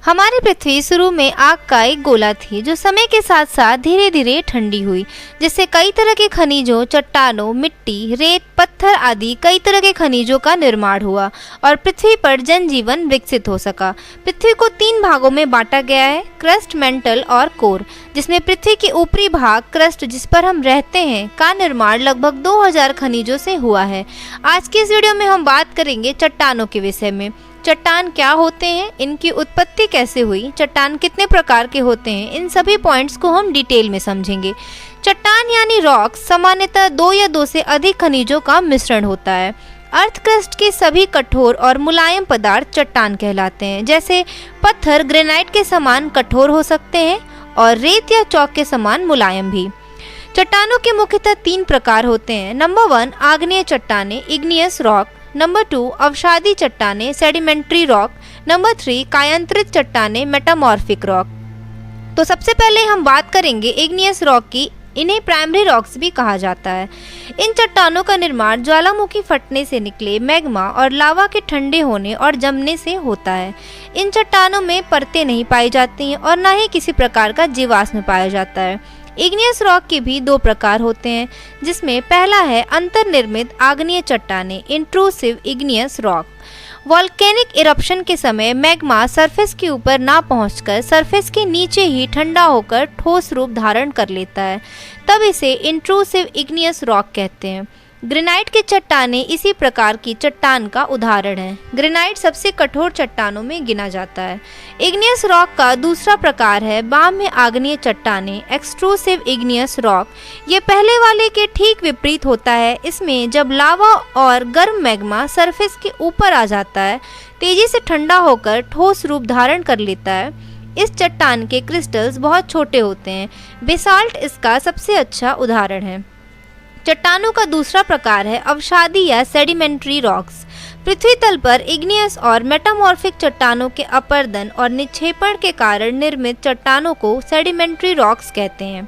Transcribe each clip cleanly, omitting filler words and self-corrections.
हमारी पृथ्वी शुरू में आग का एक गोला थी जो समय के साथ साथ धीरे धीरे ठंडी हुई, जिससे कई तरह के खनिजों, चट्टानों, मिट्टी, रेत, पत्थर आदि कई तरह के खनिजों का निर्माण हुआ और पृथ्वी पर जनजीवन विकसित हो सका। पृथ्वी को 3 भागों में बांटा गया है, क्रस्ट, मेंटल और कोर, जिसमें पृथ्वी के ऊपरी भाग क्रस्ट जिस पर हम रहते हैं का निर्माण लगभग 2000 खनिजों से हुआ है। आज की इस वीडियो में हम बात करेंगे चट्टानों के विषय में। चट्टान क्या होते हैं, इनकी उत्पत्ति कैसे हुई, चट्टान कितने प्रकार के होते हैं, इन सभी पॉइंट्स को हम डिटेल में समझेंगे। चट्टान यानी रॉक सामान्यतः 2 या 2 से अधिक खनिजों का मिश्रण होता है। अर्थ क्रस्ट के सभी कठोर और मुलायम पदार्थ चट्टान कहलाते हैं। जैसे पत्थर ग्रेनाइट के समान कठोर हो सकते हैं और रेत या चौक के समान मुलायम भी। चट्टानों के मुख्यतः 3 प्रकार होते हैं। नंबर 1 आग्नेय चट्टानें, इग्नियस रॉक। नंबर 2 अवसादी चट्टानें, सेडिमेंट्री रॉक। नंबर 3 कायांतरित चट्टानें, मेटामॉर्फिक रॉक। तो सबसे पहले हम बात करेंगे इग्नियस रॉक की। इन्हें प्राइमरी रॉक्स भी कहा जाता है। इन चट्टानों का निर्माण ज्वालामुखी फटने से निकले मैग्मा और लावा के ठंडे होने और जमने से होता है। इन चट्टानों में परतें नहीं पाई जाती हैं और न ही किसी प्रकार का जीवाश्म पाया जाता है। इग्नियस रॉक के भी 2 प्रकार होते हैं, जिसमें पहला है अंतर्निर्मित आग्नेय चट्टानें, intrusive igneous rock. Volcanic eruption के समय मैग्मा सरफेस के ऊपर ना पहुंचकर सरफेस के नीचे ही ठंडा होकर ठोस रूप धारण कर लेता है, तब इसे इंट्रूसिव इग्नियस रॉक कहते हैं। ग्रेनाइट की चट्टानें इसी प्रकार की चट्टान का उदाहरण है। ग्रेनाइट सबसे कठोर चट्टानों में गिना जाता है। इग्नियस रॉक का दूसरा प्रकार है बाह्य आग्नेय चट्टानें, एक्सट्रूसिव इग्नियस रॉक। ये पहले वाले के ठीक विपरीत होता है। इसमें जब लावा और गर्म मैग्मा सरफेस के ऊपर आ जाता है, तेजी से ठंडा होकर ठोस रूप धारण कर लेता है। इस चट्टान के क्रिस्टल्स बहुत छोटे होते हैं। बेसाल्ट इसका सबसे अच्छा उदाहरण है। चट्टानों का दूसरा प्रकार है अवसादी या सेडिमेंट्री रॉक्स। पृथ्वी तल पर इग्नियस और मेटामॉर्फिक चट्टानों के अपर्दन और निक्षेपण के कारण निर्मित चट्टानों को सेडिमेंट्री रॉक्स कहते हैं।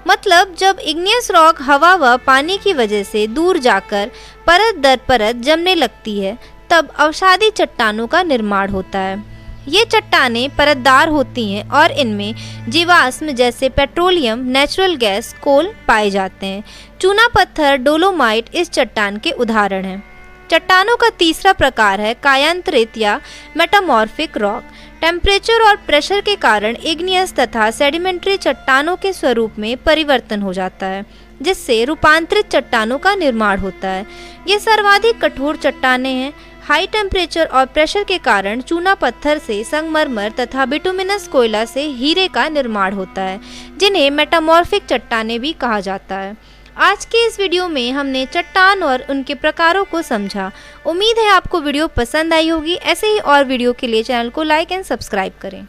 मतलब जब इग्नियस रॉक हवा व पानी की वजह से दूर जाकर परत दर परत जमने लगती है, तब अवसादी चट्टानों का निर्माण होता है। ये चट्टानें परतदार होती हैं और इनमें जीवाश्म जैसे पेट्रोलियम, नेचुरल गैस, कोल पाए जाते हैं। चूना पत्थर, डोलोमाइट इस चट्टान के उदाहरण हैं। चट्टानों का तीसरा प्रकार है कायांतरित या मेटामॉर्फिक रॉक। टेम्परेचर और प्रेशर के कारण इग्नियस तथा सेडिमेंट्री चट्टानों के स्वरूप में परिवर्तन हो जाता है, जिससे रूपांतरित चट्टानों का निर्माण होता है। ये सर्वाधिक कठोर चट्टानें हैं। हाई टेम्परेचर और प्रेशर के कारण चूना पत्थर से संगमरमर तथा बिटुमिनस कोयला से हीरे का निर्माण होता है, जिन्हें मेटामॉर्फिक चट्टानें भी कहा जाता है। आज के इस वीडियो में हमने चट्टान और उनके प्रकारों को समझा। उम्मीद है आपको वीडियो पसंद आई होगी। ऐसे ही और वीडियो के लिए चैनल को लाइक एंड सब्सक्राइब करें।